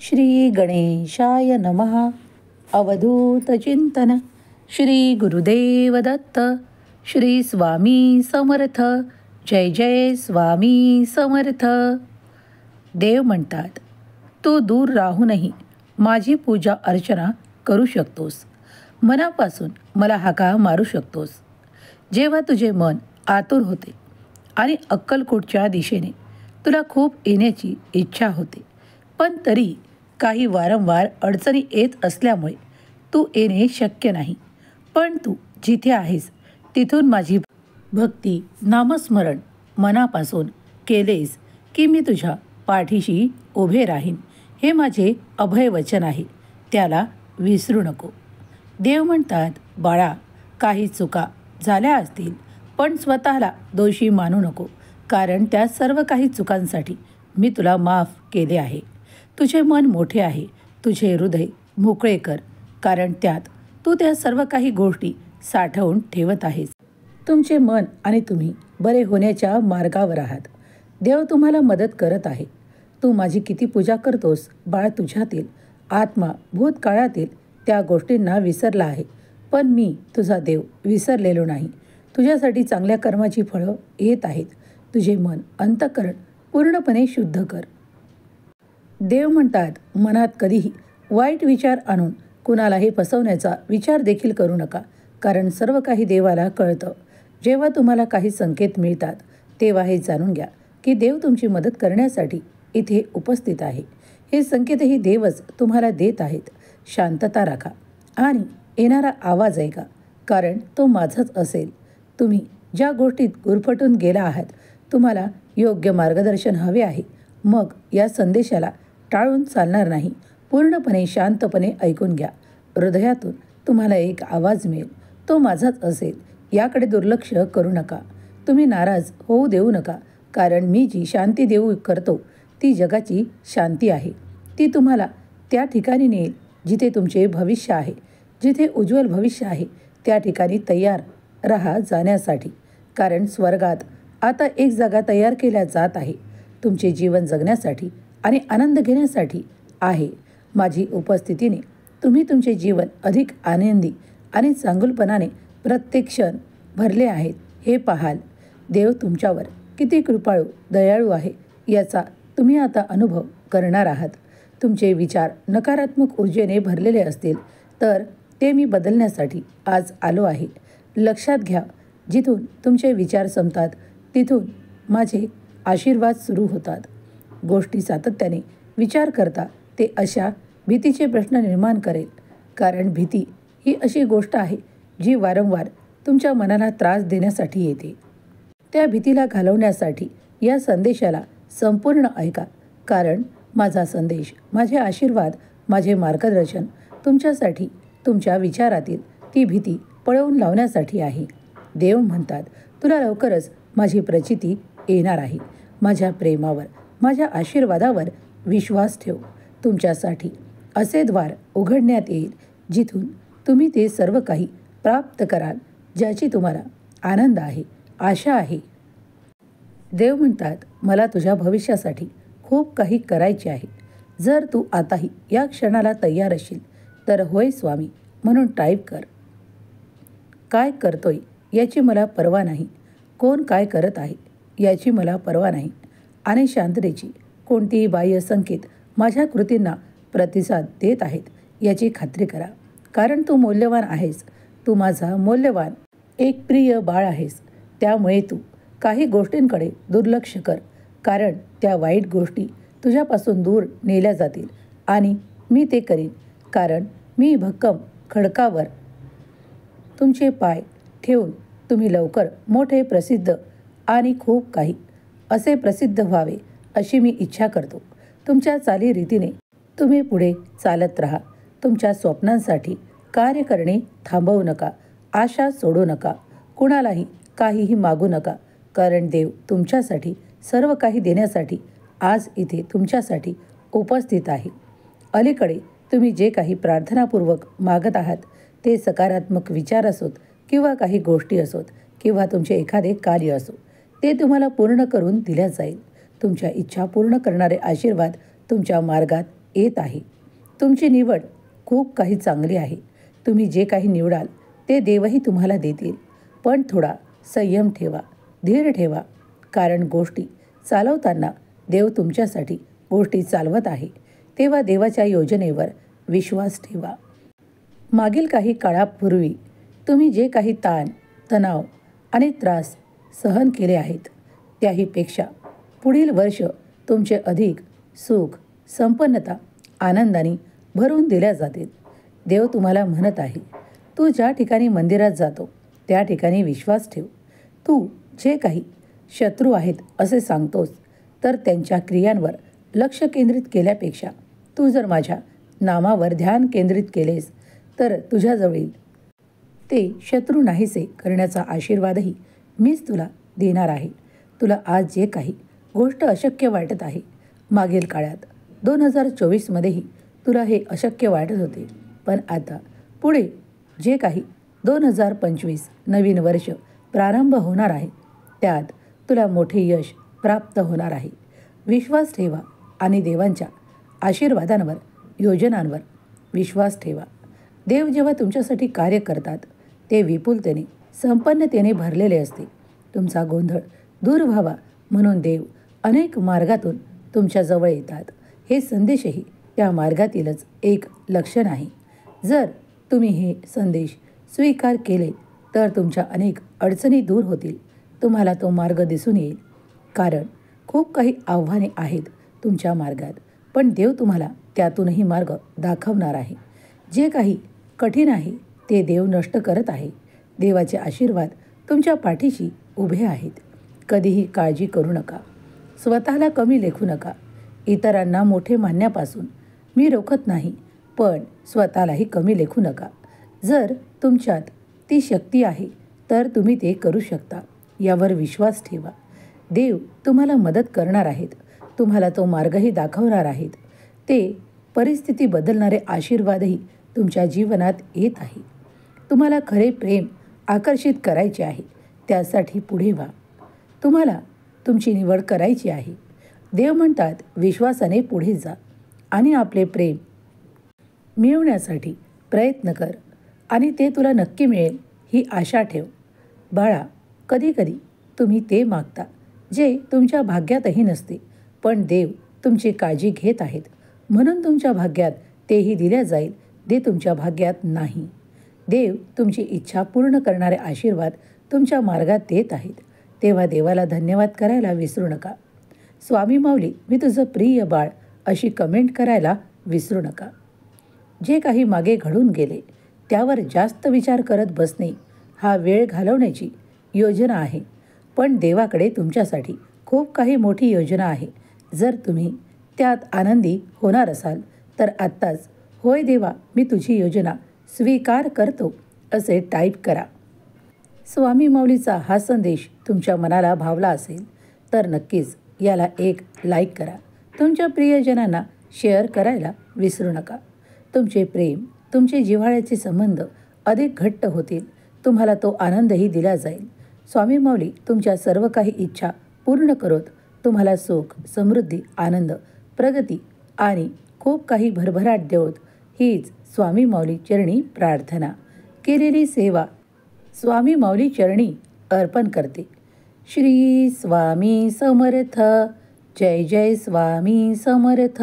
श्री गणेशाय नमः. अवधूत चिंतन. श्री गुरुदेव दत्त. श्री स्वामी समर्थ. जय जय स्वामी समर्थ. देव म्हणतात, तू दूर राहूनही माझी पूजा अर्चना करू शकतोस. मनापासून मला हाका मारू शकतोस. जेव्हा तुझे मन आतुर होते आणि अक्कलकोटच्या दिशेने तुला खूप येण्याची इच्छा होते, पण तरी काही वारंवार अडचणी येत असल्यामुळे तू येणे शक्य नाही. पण तू जिथे आहेस तिथून माझी भक्ती नामस्मरण मनापासून केलेस की मी तुझ्या पाठीशी उभे राहीन. हे माझे अभयवचन आहे, त्याला विसरू नको. देव म्हणतात, बाळा, काही चुका झाल्या असतील पण स्वतःला दोषी मानू नको, कारण त्या सर्व काही चुकांसाठी मी तुला माफ केले आहे. तुझे मन मोठे आहे, तुझे हृदय मोकळे कर, कारण त्यात तू त्या सर्व काही गोष्टी साठवून ठेवत आहेस. तुमचे मन आणि तुम्ही बरे होण्याच्या मार्गावर आहात. देव तुम्हाला मदत करत आहे. तू माझी किती पूजा करतोस बाळ. तुझ्यातील आत्मा भूतकाळातील त्या गोष्टींना विसरला आहे, पण मी तुझा देव विसरलेलो नाही. तुझ्यासाठी चांगल्या कर्माची फळं येत आहेत. तुझे मन अंतःकरण पूर्णपणे शुद्ध कर. देव म्हणतात, मनात कधीही वाईट विचार आणून कुणालाही फसवण्याचा विचार देखील करू नका, कारण सर्व काही देवाला कळतं. जेव्हा तुम्हाला काही संकेत मिळतात तेव्हा हे जाणून घ्या की देव तुमची मदत करण्यासाठी इथे उपस्थित आहे. हे संकेतही देवच तुम्हाला देत आहेत. शांतता राखा आणि येणारा आवाज ऐका, कारण तो माझाच असेल. तुम्ही ज्या गोष्टीत गुरफटून गेला आहात, तुम्हाला योग्य मार्गदर्शन हवे आहे, मग या संदेशाला टाळून चालणार नाही. पूर्णपणे शांतपणे ऐकून घ्या. हृदयातून तुम्हाला एक आवाज मिळेल, तो माझाच असेल. याकडे दुर्लक्ष करू नका. तुम्ही नाराज होऊ देऊ नका, कारण मी जी शांती देऊ करतो ती जगाची शांती आहे. ती तुम्हाला त्या ठिकाणी नेईल जिथे तुमचे भविष्य आहे. जिथे उज्ज्वल भविष्य आहे त्या ठिकाणी तयार राहा जाण्यासाठी, कारण स्वर्गात आता एक जागा तयार केल्या जात आहे. तुमचे जीवन जगण्यासाठी आणि आनंद घेण्यासाठी आहे. माझी उपस्थितीने तुम्ही तुमचे जीवन अधिक आनंदी आणि चांगुलपणाने प्रत्येक क्षण भरले आहेत हे पाहाल. देव तुमच्यावर किती कृपाळू दयाळू आहे याचा तुम्ही आता अनुभव करणार आहात. तुमचे विचार नकारात्मक ऊर्जेने भरलेले असतील तर ते मी बदलण्यासाठी आज आलो आहे. लक्षात घ्या, जिथून तुमचे विचार संपतात तिथून माझे आशीर्वाद सुरू होतात. गोष्टी सातत्याने विचार करता ते अशा भीतीचे प्रश्न निर्माण करेल, कारण भीती ही अशी गोष्ट आहे जी वारंवार तुमच्या मनाला त्रास देण्यासाठी येते. त्या भीतीला घालवण्यासाठी या संदेशाला संपूर्ण ऐका, कारण माझा संदेश, माझे आशीर्वाद, माझे मार्गदर्शन तुमच्यासाठी तुमच्या विचारातील ती भीती पळवून लावण्यासाठी आहे. देव म्हणतात, तुला लवकरच माझी प्रचिती येणार आहे. माझ्या प्रेमावर, माझ्या आशीर्वादावर विश्वास ठेव. तुमच्यासाठी असे द्वार उघडण्यात येईल जिथून तुम्ही ते सर्व काही प्राप्त कराल ज्याची तुम्हाला आनंद आहे, आशा आहे. देव म्हणतात, मला तुझ्या भविष्यासाठी खूप काही करायचे आहे. जर तू आताही या क्षणाला तयार असशील तर होय स्वामी म्हणून टाईप कर. काय करतोय याची मला पर्वा नाही. कोण काय करत आहे याची मला पर्वा नाही. आणि शांततेची कोणतीही बाह्य संकेत माझ्या कृतींना प्रतिसाद देत आहेत याची खात्री करा, कारण तू मौल्यवान आहेस. तू माझा मौल्यवान एक प्रिय बाळ आहेस. त्यामुळे तू काही गोष्टींकडे दुर्लक्ष कर, कारण त्या वाईट गोष्टी तुझ्यापासून दूर नेल्या जातील आणि मी ते करीन, कारण मी भक्कम खडकावर तुमचे पाय ठेवून तुम्ही लवकर मोठे, प्रसिद्ध आणि खूप काही असे प्रसिद्ध व्हावे अशी मी इच्छा करतो. तुमच्या चालीरीतीने तुम्ही पुढे चालत राहा. तुमच्या स्वप्नांसाठी कार्य करणे थांबवू नका. आशा सोडू नका. कुणालाही काहीही मागू नका, कारण देव तुमच्यासाठी सर्व काही देण्यासाठी आज इथे तुमच्यासाठी उपस्थित आहे. अलीकडे तुम्ही जे काही प्रार्थनापूर्वक मागत आहात ते सकारात्मक विचार असोत किंवा काही गोष्टी असोत किंवा तुमचे एखादे कार्य असो, ते तुम्हाला पूर्ण करून दिल्या जाईल. तुमच्या इच्छा पूर्ण करणारे आशीर्वाद तुमच्या मार्गात येत आहे. तुमची निवड खूप काही चांगली आहे. तुम्ही जे काही निवडाल ते देवही तुम्हाला देतील. पण थोडा संयम ठेवा, धीर ठेवा. कारण गोष्टी चालवताना देव तुमच्यासाठी गोष्टी चालवत आहे. तेव्हा देवाच्या योजनेवर विश्वास ठेवा. मागील काही काळापूर्वी तुम्ही जे काही ताण, तणाव आणि त्रास सहन केले आहेत, त्याहीपेक्षा पुढील वर्ष तुमचे अधिक सुख, संपन्नता, आनंदाने भरून दिल्या जातील. देव तुम्हाला म्हणत आहे, तू ज्या ठिकाणी मंदिरात जातो त्या ठिकाणी विश्वास ठेव. तू जे काही शत्रू आहेत असे सांगतोस, तर त्यांच्या क्रियांवर लक्ष केंद्रित केल्यापेक्षा तू जर माझ्या नामावर ध्यान केंद्रित केलेस तर तुझ्याजवळील ते शत्रू नाहीसे करण्याचा आशीर्वादही मीच तुला देणार आहे. तुला आज जे काही गोष्ट अशक्य वाटत आहे, मागील काळात 2024मध्येही तुला हे अशक्य वाटत होते, पण आता पुढे जे काही 2025 नवीन वर्ष प्रारंभ होणार आहे त्यात तुला मोठे यश प्राप्त होणार आहे. विश्वास ठेवा आणि देवांच्या आशीर्वादांवर, योजनांवर विश्वास ठेवा. देव जेव्हा तुमच्यासाठी कार्य करतात ते विपुलतेने, संपन्नतेने भरलेले असते. तुमचा गोंधळ दूर व्हावा म्हणून देव अनेक मार्गातून तुमच्याजवळ येतात. हे संदेशही त्या मार्गातीलच एक लक्षण आहे. जर तुम्ही हे संदेश स्वीकार केले तर तुमच्या अनेक अडचणी दूर होतील. तुम्हाला तो मार्ग दिसून येईल. कारण खूप काही आव्हाने आहेत तुमच्या मार्गात, पण देव तुम्हाला त्यातूनही मार्ग दाखवणार आहे. जे काही कठीण आहे ते देव नष्ट करत आहे. देवाचे आशीर्वाद तुमच्या पाठीशी उभे आहेत. कधीही काळजी करू नका. स्वतःला कमी लेखू नका. इतरांना मोठे मानण्यापासून मी रोखत नाही, पण स्वतःलाही कमी लेखू नका. जर तुमच्यात ती शक्ती आहे तर तुम्ही ते करू शकता. यावर विश्वास ठेवा. देव तुम्हाला मदत करणार आहेत. तुम्हाला तो मार्गही दाखवणार आहेत. ते परिस्थिती बदलणारे आशीर्वादही तुमच्या जीवनात येत आहे. तुम्हाला खरे प्रेम आकर्षित करायचे आहे. त्यासाठी पुढे व्हा. तुम्हाला तुमची निवड करायची आहे. देव म्हणतात, विश्वासाने पुढे जा आणि आपले प्रेम मिळवण्यासाठी प्रयत्न कर आणि ते तुला नक्की मिळेल ही आशा ठेव. बाळा, कधीकधी तुम्ही ते मागता जे तुमच्या भाग्यातही नसते, पण देव तुमची काळजी घेत आहेत म्हणून तुमच्या भाग्यात तेही दिल्या जाईल जे तुमच्या भाग्यात नाही. देव तुमची इच्छा पूर्ण करणारे आशीर्वाद तुमच्या मार्गात देत आहेत. तेव्हा देवाला धन्यवाद करायला विसरू नका. स्वामी माऊली, मी तुझं प्रिय बाळ अशी कमेंट करायला विसरू नका. जे काही मागे घडून गेले त्यावर जास्त विचार करत बसणे हा वेळ घालवण्याची योजना आहे, पण देवाकडे तुमच्यासाठी खूप काही मोठी योजना आहे. जर तुम्ही त्यात आनंदी होणार असाल तर आत्ताच होय देवा, मी तुझी योजना स्वीकार करतो असे टाईप करा. स्वामी माऊलीचा हा संदेश तुमच्या मनाला भावला असेल तर नक्कीच याला एक लाईक करा. तुमच्या प्रियजनांना शेअर करायला विसरू नका. तुमचे प्रेम, तुमचे जिव्हाळ्याचे संबंध अधिक घट्ट होतील. तुम्हाला तो आनंदही दिला जाईल. स्वामी माऊली तुमच्या सर्व काही इच्छा पूर्ण करोत. तुम्हाला सुख, समृद्धी, आनंद, प्रगती आणि खूप काही भरभराट देवोत. हीच स्वामी माऊली चरणी प्रार्थना. केलेली सेवा स्वामी माऊली चरणी अर्पण करते. श्री स्वामी समर्थ. जय जय स्वामी समर्थ.